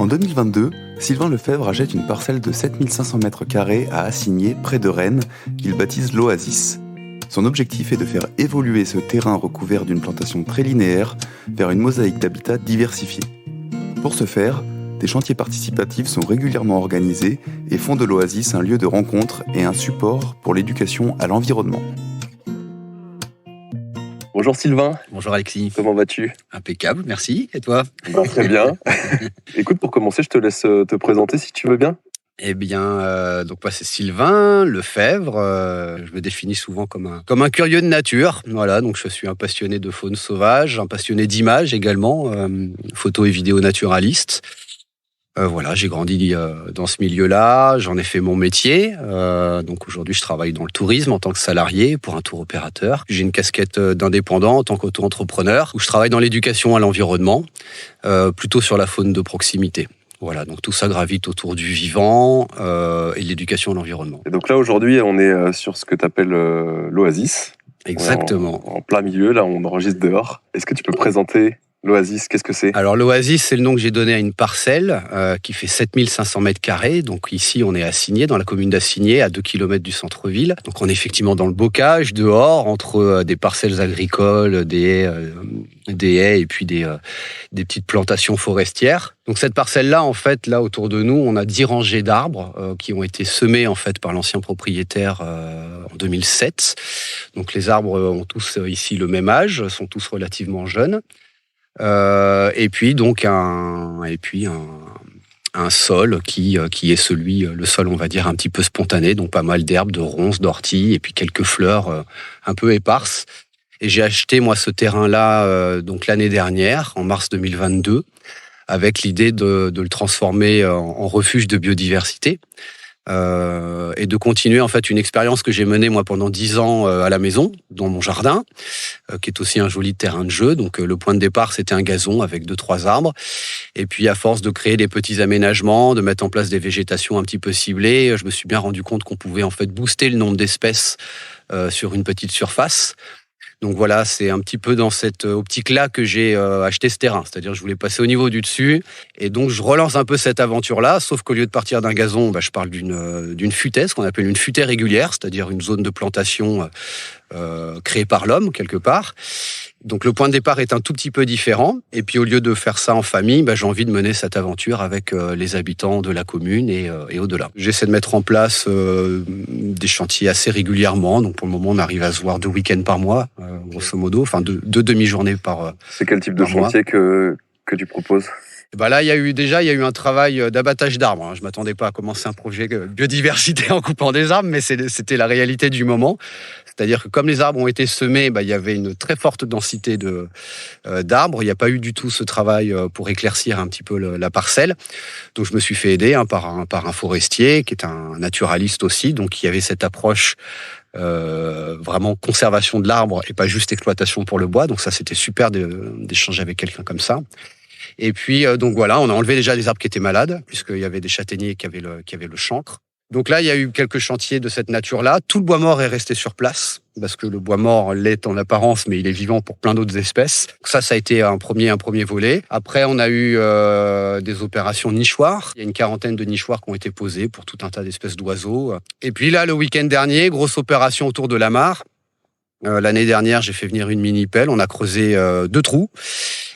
En 2022, Sylvain Lefebvre achète une parcelle de 7500 m² à Assigné, près de Rennes, qu'il baptise l'Oasis. Son objectif est de faire évoluer ce terrain recouvert d'une plantation très linéaire vers une mosaïque d'habitats diversifiés. Pour ce faire, des chantiers participatifs sont régulièrement organisés et font de l'Oasis un lieu de rencontre et un support pour l'éducation à l'environnement. Bonjour Sylvain. Bonjour Alexis. Comment vas-tu ? Impeccable, merci. Et toi ? Très bien. Écoute, pour commencer, je te laisse te présenter si tu veux bien. Eh bien, donc moi c'est Sylvain Lefebvre. Je me définis souvent comme un curieux de nature. Voilà, donc je suis un passionné de faune sauvage, un passionné d'images également, photo et vidéo naturaliste. Voilà, j'ai grandi dans ce milieu-là, j'en ai fait mon métier. Donc aujourd'hui, je travaille dans le tourisme en tant que salarié pour un tour opérateur. J'ai une casquette d'indépendant en tant qu'auto-entrepreneur où je travaille dans l'éducation à l'environnement, plutôt sur la faune de proximité. Voilà, donc tout ça gravite autour du vivant et de l'éducation à l'environnement. Et donc là, aujourd'hui, on est sur ce que tu appelles l'Oasis. Exactement. En plein milieu, là, on enregistre dehors. Est-ce que tu peux présenter l'Oasis, qu'est-ce que c'est ? Alors l'Oasis, c'est le nom que j'ai donné à une parcelle qui fait 7500 m². Donc ici, on est à Assigné, dans la commune d'Assigné, à 2 km du centre-ville. Donc on est effectivement dans le bocage, dehors, entre des parcelles agricoles, des haies et puis des petites plantations forestières. Donc cette parcelle-là, en fait, là autour de nous, on a 10 rangées d'arbres qui ont été semées en fait par l'ancien propriétaire en 2007. Donc les arbres ont tous ici le même âge, sont tous relativement jeunes. Et puis donc un sol qui est le sol, on va dire, un petit peu spontané, donc pas mal d'herbes, de ronces, d'orties et puis quelques fleurs un peu éparses. Et j'ai acheté moi ce terrain-là donc l'année dernière, en mars 2022, avec l'idée de le transformer en refuge de biodiversité. Et de continuer en fait une expérience que j'ai menée moi pendant 10 ans à la maison, dans mon jardin, qui est aussi un joli terrain de jeu. Donc le point de départ, c'était un gazon avec 2-3 arbres. Et puis à force de créer des petits aménagements, de mettre en place des végétations un petit peu ciblées, je me suis bien rendu compte qu'on pouvait en fait booster le nombre d'espèces sur une petite surface. Donc voilà, c'est un petit peu dans cette optique-là que j'ai acheté ce terrain. C'est-à-dire que je voulais passer au niveau du dessus. Et donc, je relance un peu cette aventure-là, sauf qu'au lieu de partir d'un gazon, je parle d'une futaie, ce qu'on appelle une futaie régulière, c'est-à-dire une zone de plantation créée par l'homme, quelque part. Donc, le point de départ est un tout petit peu différent. Et puis, au lieu de faire ça en famille, j'ai envie de mener cette aventure avec les habitants de la commune et au-delà. J'essaie de mettre en place des chantiers assez régulièrement. Donc, pour le moment, on arrive à se voir 2 week-ends par mois, grosso modo. Enfin, 2 demi-journées par C'est quel type de chantier que tu proposes ? Là, il y a eu un travail d'abattage d'arbres. Je m'attendais pas à commencer un projet biodiversité en coupant des arbres, mais c'était la réalité du moment. C'est-à-dire que comme les arbres ont été semés, il y avait une très forte densité d'arbres. Il n'y a pas eu du tout ce travail pour éclaircir un petit peu la parcelle. Donc je me suis fait aider par un forestier qui est un naturaliste aussi, donc il y avait cette approche vraiment conservation de l'arbre et pas juste exploitation pour le bois. Donc ça, c'était super d'échanger avec quelqu'un comme ça. Et puis, donc voilà, on a enlevé déjà des arbres qui étaient malades, puisqu'il y avait des châtaigniers qui avaient le chancre. Donc là, il y a eu quelques chantiers de cette nature-là. Tout le bois mort est resté sur place, parce que le bois mort l'est en apparence, mais il est vivant pour plein d'autres espèces. Donc ça a été un premier volet. Après, on a eu des opérations nichoirs. Il y a une 40aine de nichoirs qui ont été posés pour tout un tas d'espèces d'oiseaux. Et puis là, le week-end dernier, grosse opération autour de la mare. L'année dernière, j'ai fait venir une mini-pelle. On a creusé 2 trous.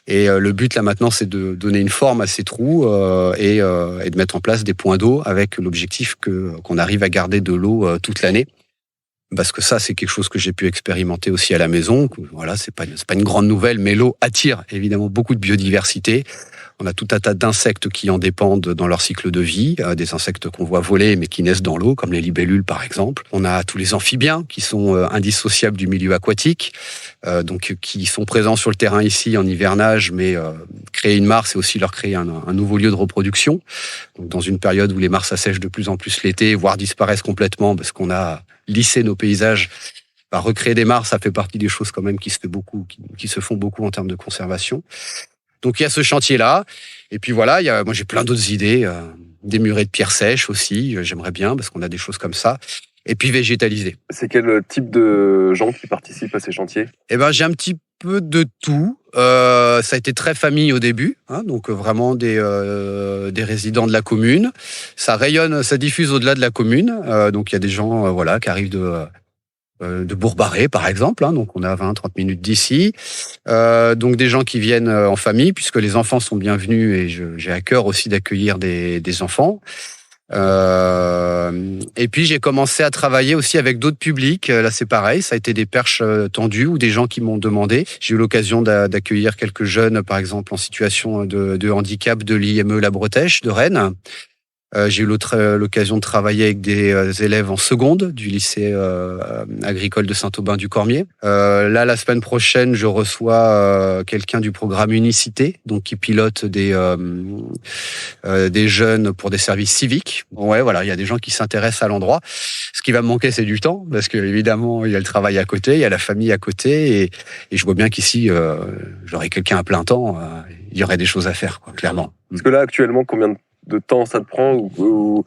Et le but là maintenant, c'est de donner une forme à ces trous et de mettre en place des points d'eau avec l'objectif qu'on arrive à garder de l'eau toute l'année. Parce que ça, c'est quelque chose que j'ai pu expérimenter aussi à la maison. Voilà, c'est pas une grande nouvelle, mais l'eau attire évidemment beaucoup de biodiversité. On a tout un tas d'insectes qui en dépendent dans leur cycle de vie, des insectes qu'on voit voler mais qui naissent dans l'eau, comme les libellules par exemple. On a tous les amphibiens qui sont indissociables du milieu aquatique, donc qui sont présents sur le terrain ici en hivernage, mais créer une mare, c'est aussi leur créer un nouveau lieu de reproduction. Donc, dans une période où les mares s'assèchent de plus en plus l'été, voire disparaissent complètement parce qu'on a lissé nos paysages. Recréer des mares, ça fait partie des choses quand même qui se font beaucoup en termes de conservation. Donc il y a ce chantier-là, et puis voilà, moi j'ai plein d'autres idées, des murets de pierres sèches aussi, j'aimerais bien, parce qu'on a des choses comme ça, et puis végétaliser. C'est quel type de gens qui participent à ces chantiers ? J'ai un petit peu de tout. Ça a été très famille au début, hein, donc vraiment des résidents de la commune. Ça rayonne, ça diffuse au-delà de la commune. Donc il y a des gens voilà, qui arrivent de Bourg-Barré, par exemple, hein, donc on est à 20-30 minutes d'ici. Donc des gens qui viennent en famille, puisque les enfants sont bienvenus et j'ai à cœur aussi d'accueillir des enfants. Et puis j'ai commencé à travailler aussi avec d'autres publics. Là c'est pareil, ça a été des perches tendues ou des gens qui m'ont demandé. J'ai eu l'occasion d'accueillir quelques jeunes, par exemple en situation de handicap de l'IME La Bretèche de Rennes. J'ai eu l'occasion de travailler avec des élèves en seconde du lycée agricole de Saint-Aubin-du-Cormier. Là, la semaine prochaine, je reçois quelqu'un du programme Unicité, donc qui pilote des jeunes pour des services civiques. Ouais, voilà, il y a des gens qui s'intéressent à l'endroit. Ce qui va me manquer, c'est du temps, parce que évidemment, il y a le travail à côté, il y a la famille à côté, et je vois bien qu'ici, j'aurais quelqu'un à plein temps. Il y aurait des choses à faire, quoi, clairement. Parce que là, actuellement, combien de temps ça te prend ou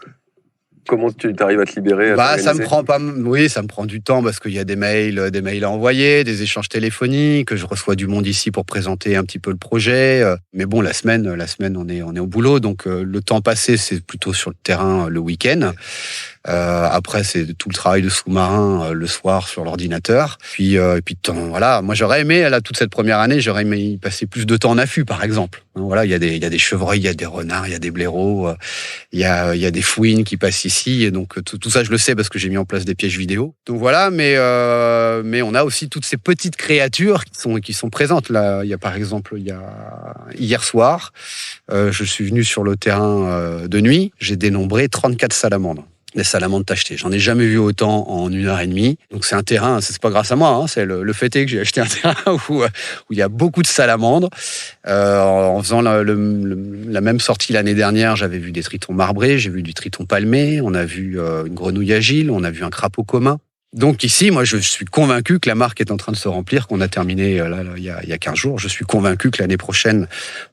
comment tu arrives à te libérer ça me prend pas. Oui, ça me prend du temps parce qu'il y a des mails à envoyer, des échanges téléphoniques. Je reçois du monde ici pour présenter un petit peu le projet. Mais bon, la semaine, on est au boulot, donc le temps passé, c'est plutôt sur le terrain le week-end. Après, c'est tout le travail de sous-marin le soir sur l'ordinateur. Puis voilà. Moi, j'aurais aimé toute cette première année, j'aurais aimé y passer plus de temps en affût, par exemple. Voilà, il y a des chevreuils, il y a des renards, il y a des blaireaux, il y a des fouines qui passent ici. Et donc tout ça, je le sais parce que j'ai mis en place des pièges vidéo. Donc voilà, mais on a aussi toutes ces petites créatures qui sont présentes. Là, il y a par exemple, hier soir, je suis venu sur le terrain de nuit. J'ai dénombré 34 salamandres. Des salamandres tachetées. J'en ai jamais vu autant en 1h30. Donc c'est un terrain, c'est pas grâce à moi, hein, c'est le fait est que j'ai acheté un terrain où il y a beaucoup de salamandres. En faisant la même sortie l'année dernière, j'avais vu des tritons marbrés, j'ai vu du triton palmé, on a vu une grenouille agile, on a vu un crapaud commun. Donc ici, moi, je suis convaincu que la marque est en train de se remplir, qu'on a terminé là, il y a 15 jours. Je suis convaincu que l'année prochaine,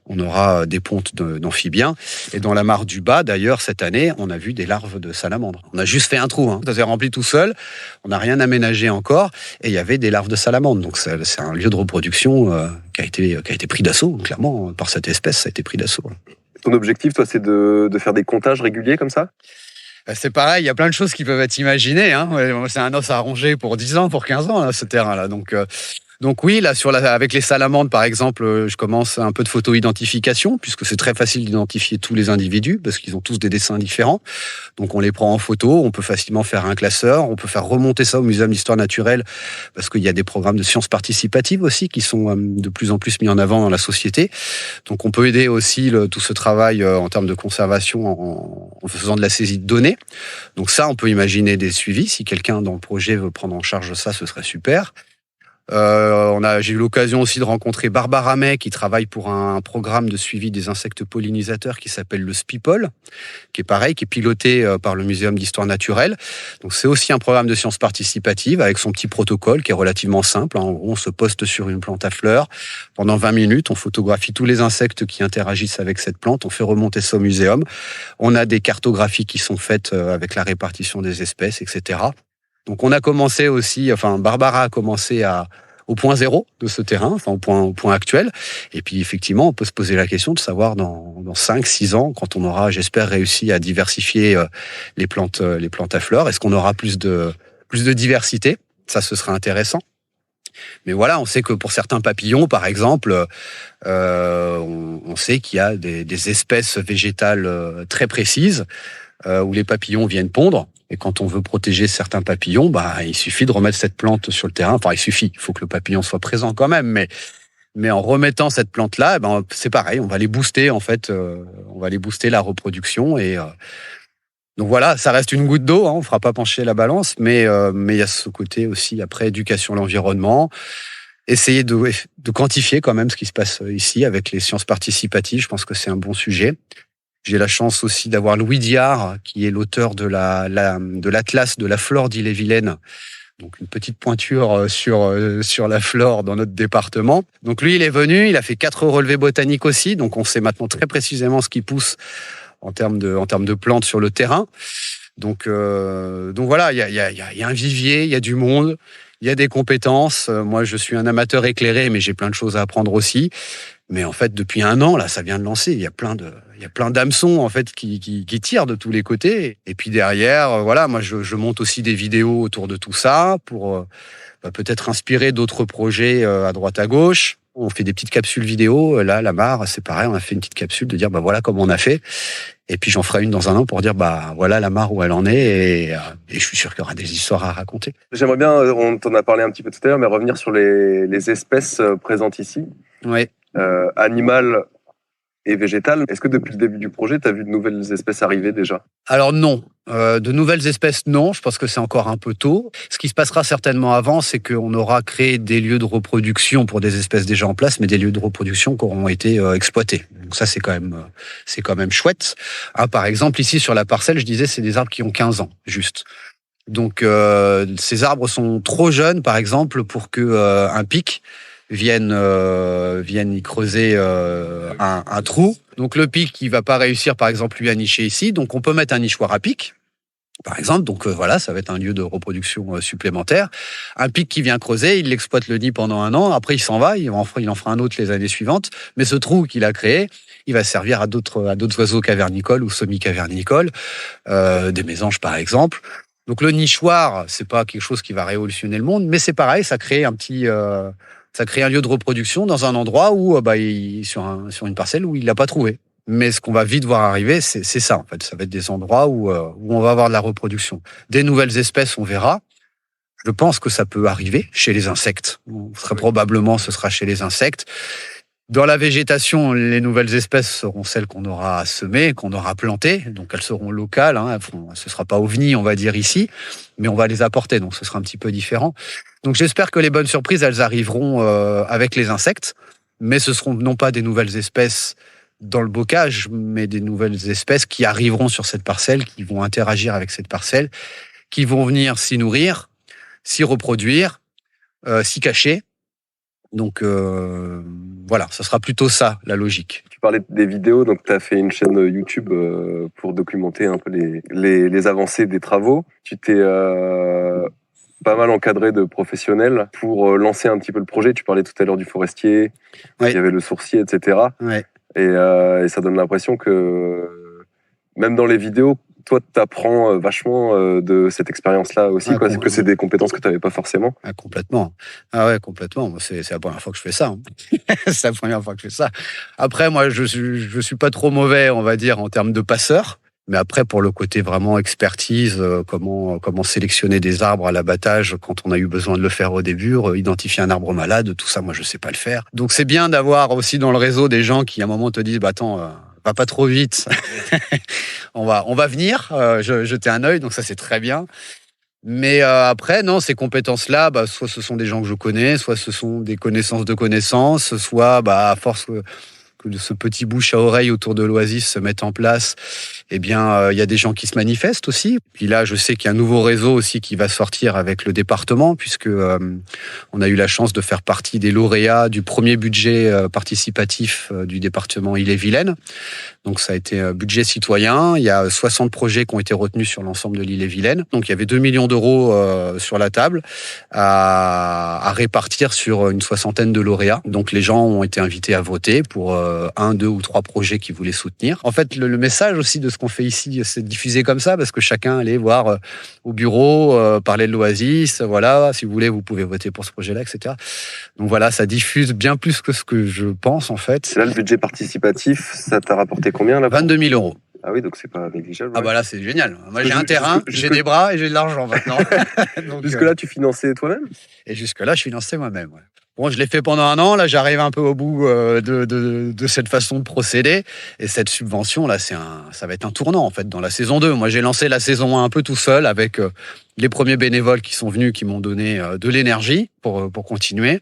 on aura des pontes d'amphibiens. Et dans la mare du Bas, d'ailleurs, cette année, on a vu des larves de salamandres. On a juste fait un trou, hein. Ça s'est rempli tout seul. On n'a rien aménagé encore. Et il y avait des larves de salamandres. Donc c'est un lieu de reproduction qui a été pris d'assaut, clairement, par cette espèce. Ça a été pris d'assaut. Ton objectif, toi, c'est de faire des comptages réguliers comme ça ? C'est pareil, il y a plein de choses qui peuvent être imaginées, hein. C'est un os à ronger pour 10 ans, pour 15 ans, là, ce terrain-là. Donc oui, là, avec les salamandres, par exemple, je commence un peu de photo-identification, puisque c'est très facile d'identifier tous les individus, parce qu'ils ont tous des dessins différents. Donc on les prend en photo, on peut facilement faire un classeur, on peut faire remonter ça au Muséum d'Histoire Naturelle, parce qu'il y a des programmes de sciences participatives aussi, qui sont de plus en plus mis en avant dans la société. Donc on peut aider aussi tout ce travail en termes de conservation en faisant de la saisie de données. Donc ça, on peut imaginer des suivis. Si quelqu'un dans le projet veut prendre en charge ça, ce serait super. J'ai eu l'occasion aussi de rencontrer Barbara May qui travaille pour un programme de suivi des insectes pollinisateurs qui s'appelle le SPIPOL, qui est piloté par le Muséum d'Histoire Naturelle. Donc c'est aussi un programme de sciences participatives avec son petit protocole qui est relativement simple. En gros, on se poste sur une plante à fleurs pendant 20 minutes, on photographie tous les insectes qui interagissent avec cette plante, on fait remonter ça au muséum. On a des cartographies qui sont faites avec la répartition des espèces, etc. Donc on a commencé aussi, Barbara a commencé au point zéro de ce terrain, au point actuel. Et puis effectivement, on peut se poser la question de savoir dans 5-6 ans, quand on aura, j'espère, réussi à diversifier les plantes à fleurs, est-ce qu'on aura plus de diversité ? Ça, ce sera intéressant. Mais voilà, on sait que pour certains papillons, par exemple, on sait qu'il y a des espèces végétales très précises où les papillons viennent pondre. Et quand on veut protéger certains papillons, il suffit de remettre cette plante sur le terrain. Enfin, il faut que le papillon soit présent quand même. Mais en remettant cette plante-là, c'est pareil. On va les booster, en fait. On va les booster la reproduction. Et donc voilà, ça reste une goutte d'eau. Hein, on ne fera pas pencher la balance. Mais il y a ce côté aussi, après, éducation à l'environnement. Essayer de quantifier quand même ce qui se passe ici avec les sciences participatives. Je pense que c'est un bon sujet. J'ai la chance aussi d'avoir Louis Diard, qui est l'auteur de l'Atlas de la flore d'Ille-et-Vilaine. Donc, une petite pointure sur la flore dans notre département. Donc, lui, il est venu, il a fait 4 relevés botaniques aussi. Donc, on sait maintenant très précisément ce qui pousse en termes de plantes sur le terrain. Donc voilà, il y a un vivier, il y a du monde. Il y a des compétences. Moi, je suis un amateur éclairé, mais j'ai plein de choses à apprendre aussi. Mais en fait, depuis 1 an, là, ça vient de lancer. Il y a plein d'hameçons en fait qui tirent de tous les côtés. Et puis derrière, voilà, moi, je monte aussi des vidéos autour de tout ça pour peut-être inspirer d'autres projets à droite à gauche. On fait des petites capsules vidéo. Là, la mare, c'est pareil. On a fait une petite capsule de dire, voilà comment on a fait. Et puis j'en ferai une dans 1 an pour dire, voilà la mare où elle en est. Et je suis sûr qu'il y aura des histoires à raconter. J'aimerais bien, on t'en a parlé un petit peu tout à l'heure, mais revenir sur les espèces présentes ici. Oui. Animales et végétales. Est-ce que depuis le début du projet, tu as vu de nouvelles espèces arriver déjà ? Alors non. De nouvelles espèces, non. Je pense que c'est encore un peu tôt. Ce qui se passera certainement avant, c'est qu'on aura créé des lieux de reproduction pour des espèces déjà en place, mais des lieux de reproduction qui auront été exploités. Donc ça, c'est quand même chouette. Par exemple, ici sur la parcelle, je disais, c'est des arbres qui ont 15 ans, juste. Donc ces arbres sont trop jeunes, par exemple, pour que un pic viennent y creuser un trou. Donc le pic, il va pas réussir, par exemple, lui à nicher ici. Donc on peut mettre un nichoir à pic, par exemple. Donc voilà, ça va être un lieu de reproduction supplémentaire. Un pic qui vient creuser, il exploite le nid pendant 1 an. Après, il s'en va, il en fera un autre les années suivantes. Mais ce trou qu'il a créé, il va servir à d'autres oiseaux cavernicoles ou semi-cavernicoles, des mésanges par exemple. Donc le nichoir, c'est pas quelque chose qui va révolutionner le monde, mais c'est pareil, ça crée un lieu de reproduction dans un endroit où, sur une parcelle où il l'a pas trouvé. Mais ce qu'on va vite voir arriver, c'est ça, en fait. Ça va être des endroits où on va avoir de la reproduction. Des nouvelles espèces, on verra. Je pense que ça peut arriver chez les insectes. Très probablement, ce sera chez les insectes. Dans la végétation, les nouvelles espèces seront celles qu'on aura semées, qu'on aura plantées. Donc, elles seront locales. Ce sera pas ovni, on va dire ici, mais on va les apporter. Donc, ce sera un petit peu différent. Donc, j'espère que les bonnes surprises, elles arriveront avec les insectes. Mais ce seront non pas des nouvelles espèces dans le bocage, mais des nouvelles espèces qui arriveront sur cette parcelle, qui vont interagir avec cette parcelle, qui vont venir s'y nourrir, s'y reproduire, s'y cacher. Donc voilà, ça sera plutôt ça, la logique. Tu parlais des vidéos, donc tu as fait une chaîne YouTube pour documenter un peu les avancées des travaux. Tu t'es pas mal encadré de professionnels pour lancer un petit peu le projet. Tu parlais tout à l'heure du forestier, Oui. Il y avait le sourcier, etc. Ouais. Et ça donne l'impression que même dans les vidéos, toi, tu apprends vachement de cette expérience-là aussi, Ah, que c'est des compétences que tu n'avais pas forcément. Ah, complètement. Ah ouais, complètement. C'est la première fois que je fais ça. C'est la première fois que je fais ça. Après, moi, je suis pas trop mauvais, on va dire, en termes de passeur. Mais après, pour le côté vraiment expertise, comment sélectionner des arbres à l'abattage quand on a eu besoin de le faire au début, identifier un arbre malade, tout ça, moi, je sais pas le faire. Donc, c'est bien d'avoir aussi dans le réseau des gens qui, à un moment, te disent, attends, va pas trop vite. on va venir jeter un œil. Donc, ça, c'est très bien. Mais après, non, ces compétences-là, soit ce sont des gens que je connais, soit ce sont des connaissances de connaissances, soit à force que ce petit bouche à oreille autour de l'Oasis se mette en place, il y a des gens qui se manifestent aussi. Puis là, je sais qu'il y a un nouveau réseau aussi qui va sortir avec le département, puisque on a eu la chance de faire partie des lauréats du premier budget participatif du département Ille-et-Vilaine. Donc ça a été un budget citoyen. Il y a 60 projets qui ont été retenus sur l'ensemble de l'Ille-et-Vilaine. Donc il y avait 2 millions d'euros sur la table à répartir sur une 60aine de lauréats. Donc les gens ont été invités à voter pour 1, 2 ou 3 projets qu'ils voulaient soutenir. En fait, le message aussi de ce qu'on fait ici, c'est diffusé comme ça, parce que chacun allait voir au bureau, parler de l'Oasis, voilà, si vous voulez, vous pouvez voter pour ce projet-là, etc. Donc voilà, ça diffuse bien plus que ce que je pense, en fait. Là, le budget participatif, ça t'a rapporté combien là ? 22 000 euros. Ah oui, donc c'est pas négligeable. Ah là, c'est génial. Moi, j'ai un terrain, j'ai des bras et j'ai de l'argent maintenant. Donc, jusque-là, tu finançais toi-même ? Et jusque-là, je finançais moi-même, ouais. Bon, je l'ai fait pendant 1 an. Là, j'arrive un peu au bout de cette façon de procéder. Et cette subvention, là, ça va être un tournant, en fait, dans la saison 2. Moi, j'ai lancé la saison 1 un peu tout seul avec les premiers bénévoles qui sont venus, qui m'ont donné de l'énergie pour continuer.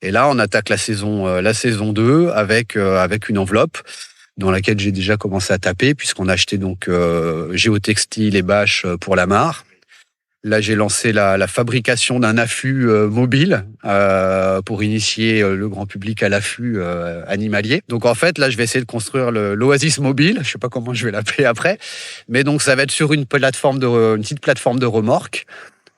Et là, on attaque la saison 2 avec une enveloppe dans laquelle j'ai déjà commencé à taper, puisqu'on a acheté donc géotextile et bâches pour la mare. Là, j'ai lancé la fabrication d'un affût mobile pour initier le grand public à l'affût animalier. Donc, en fait, là, je vais essayer de construire l'Oasis mobile. Je sais pas comment je vais l'appeler après. Mais donc, ça va être sur une petite plateforme de remorque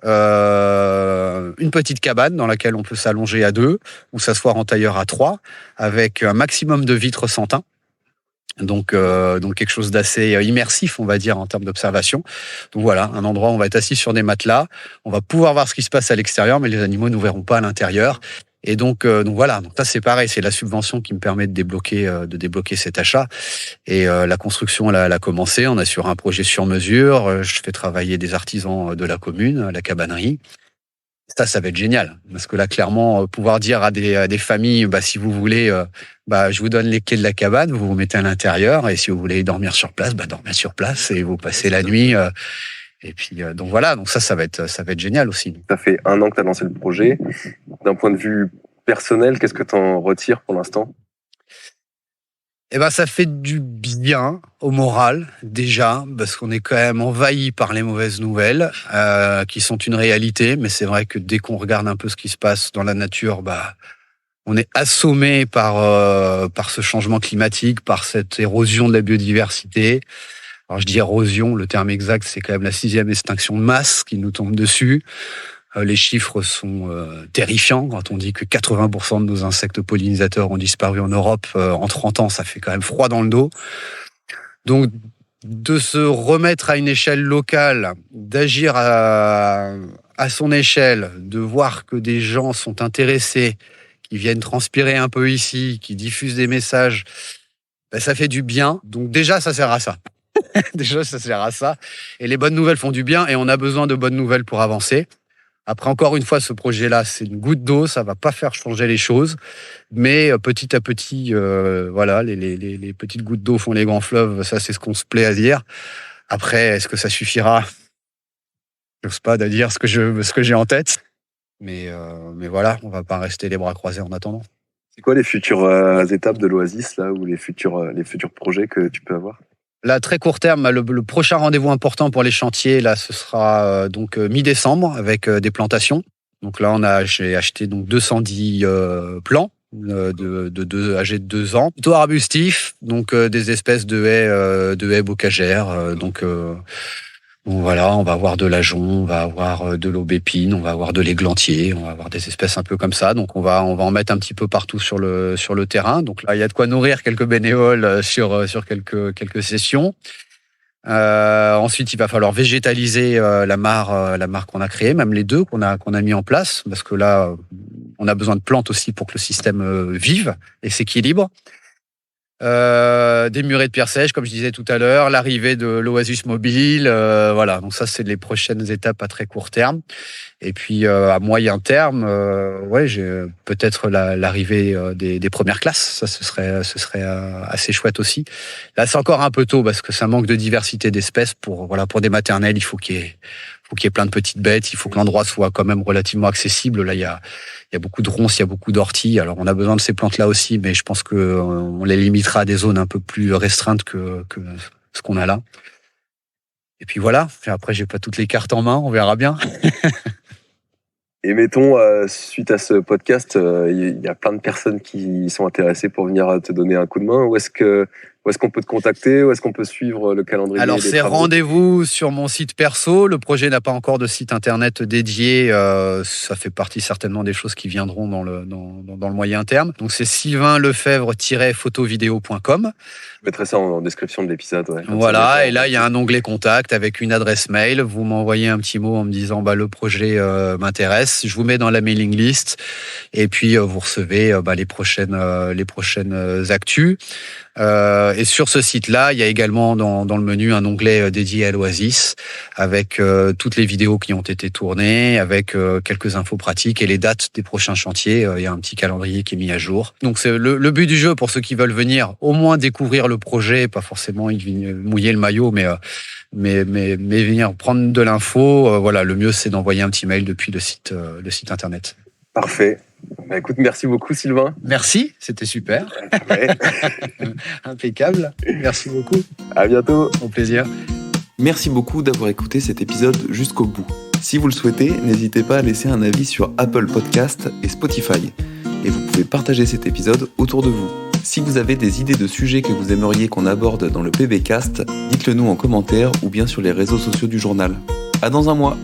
une petite cabane dans laquelle on peut s'allonger à 2 ou s'asseoir en tailleur à 3 avec un maximum de vitres sans teint. Donc quelque chose d'assez immersif, on va dire, en termes d'observation. Donc voilà, un endroit où on va être assis sur des matelas, on va pouvoir voir ce qui se passe à l'extérieur, mais les animaux ne nous verront pas à l'intérieur. Et donc voilà, donc ça c'est pareil, c'est la subvention qui me permet de débloquer cet achat. Et la construction elle a commencé, on a sur un projet sur mesure, je fais travailler des artisans de la commune, la cabanerie. Ça va être génial, parce que là, clairement, pouvoir dire à des familles, si vous voulez, je vous donne les clés de la cabane, vous vous mettez à l'intérieur, et si vous voulez dormir sur place, dormez sur place, et vous passez la nuit. Et puis, donc voilà, donc ça va être génial aussi. Ça fait 1 an que tu as lancé le projet. D'un point de vue personnel, qu'est-ce que tu en retires pour l'instant ? Ça fait du bien au moral, déjà, parce qu'on est quand même envahi par les mauvaises nouvelles, qui sont une réalité, mais c'est vrai que dès qu'on regarde un peu ce qui se passe dans la nature, on est assommé par ce changement climatique, par cette érosion de la biodiversité. Alors je dis érosion, le terme exact, c'est quand même la 6e extinction de masse qui nous tombe dessus. Les chiffres sont terrifiants. Quand on dit que 80% de nos insectes pollinisateurs ont disparu en Europe en 30 ans, ça fait quand même froid dans le dos. Donc, de se remettre à une échelle locale, d'agir à son échelle, de voir que des gens sont intéressés, qui viennent transpirer un peu ici, qui diffusent des messages, ça fait du bien. Donc déjà, ça sert à ça. Déjà, ça sert à ça. Et les bonnes nouvelles font du bien et on a besoin de bonnes nouvelles pour avancer. Après, encore une fois, ce projet-là, c'est une goutte d'eau, ça va pas faire changer les choses, mais petit à petit, les petites gouttes d'eau font les grands fleuves, ça c'est ce qu'on se plaît à dire. Après, est-ce que ça suffira ? J'ose pas dire ce que j'ai en tête, mais voilà, on va pas rester les bras croisés en attendant. C'est quoi les futures étapes de l'Oasis là, ou les futurs projets que tu peux avoir ? Là, très court terme, le prochain rendez-vous important pour les chantiers, là, ce sera mi-décembre avec des plantations. Donc là, j'ai acheté 210 plants âgés de 2 ans, plutôt arbustifs, donc des espèces de haies bocagères. Donc voilà, on va avoir de l'ajonc, on va avoir de l'aubépine, on va avoir de l'églantier, on va avoir des espèces un peu comme ça. Donc on va en mettre un petit peu partout sur le terrain. Donc là, il y a de quoi nourrir quelques bénévoles sur quelques sessions. Ensuite, il va falloir végétaliser la mare qu'on a créée, même les 2 qu'on a mis en place, parce que là, on a besoin de plantes aussi pour que le système vive et s'équilibre. Des murets de pierre sèche, comme je disais tout à l'heure, l'arrivée de l'Oasis mobile, voilà. Donc ça, c'est les prochaines étapes à très court terme. Et puis à moyen terme, j'ai peut-être l'arrivée des premières classes. Ça, ce serait assez chouette aussi. Là, c'est encore un peu tôt parce que ça manque de diversité d'espèces. Pour des maternelles, il faut qu'il y ait plein de petites bêtes. Il faut que l'endroit soit quand même relativement accessible. Là, il y a beaucoup de ronces, il y a beaucoup d'orties. Alors, on a besoin de ces plantes-là aussi, mais je pense qu'on les limitera à des zones un peu plus restreintes que ce qu'on a là. Et puis voilà. Et après, j'ai pas toutes les cartes en main. On verra bien. Et mettons, suite à ce podcast, il y a plein de personnes qui sont intéressées pour venir te donner un coup de main. Où est-ce qu'on peut te contacter ? Où est-ce qu'on peut suivre le calendrier ? Alors, c'est rendez-vous sur mon site perso. Le projet n'a pas encore de site internet dédié. Ça fait partie certainement des choses qui viendront dans le moyen terme. Donc, c'est sylvainlefebvre-photovideo.com. Je mettrai ça en description de l'épisode. Ouais, voilà, et là, il y a un onglet contact avec une adresse mail. Vous m'envoyez un petit mot en me disant le projet m'intéresse. Je vous mets dans la mailing list. Et puis, vous recevez les prochaines actus. Et sur ce site-là, il y a également dans le menu un onglet dédié à l'Oasis avec toutes les vidéos qui ont été tournées, avec quelques infos pratiques et les dates des prochains chantiers. Il y a un petit calendrier qui est mis à jour. Donc c'est le but du jeu pour ceux qui veulent venir, au moins découvrir le projet, pas forcément mouiller le maillot, mais venir prendre de l'info. Voilà, le mieux c'est d'envoyer un petit mail depuis le site internet. Parfait. Écoute, merci beaucoup Sylvain. Merci, c'était super. Ouais. Impeccable. Merci beaucoup. À bientôt. Au plaisir. Merci beaucoup d'avoir écouté cet épisode jusqu'au bout. Si vous le souhaitez, n'hésitez pas à laisser un avis sur Apple Podcast et Spotify. Et vous pouvez partager cet épisode autour de vous. Si vous avez des idées de sujets que vous aimeriez qu'on aborde dans le PBcast, dites-le nous en commentaire ou bien sur les réseaux sociaux du journal. À dans un mois.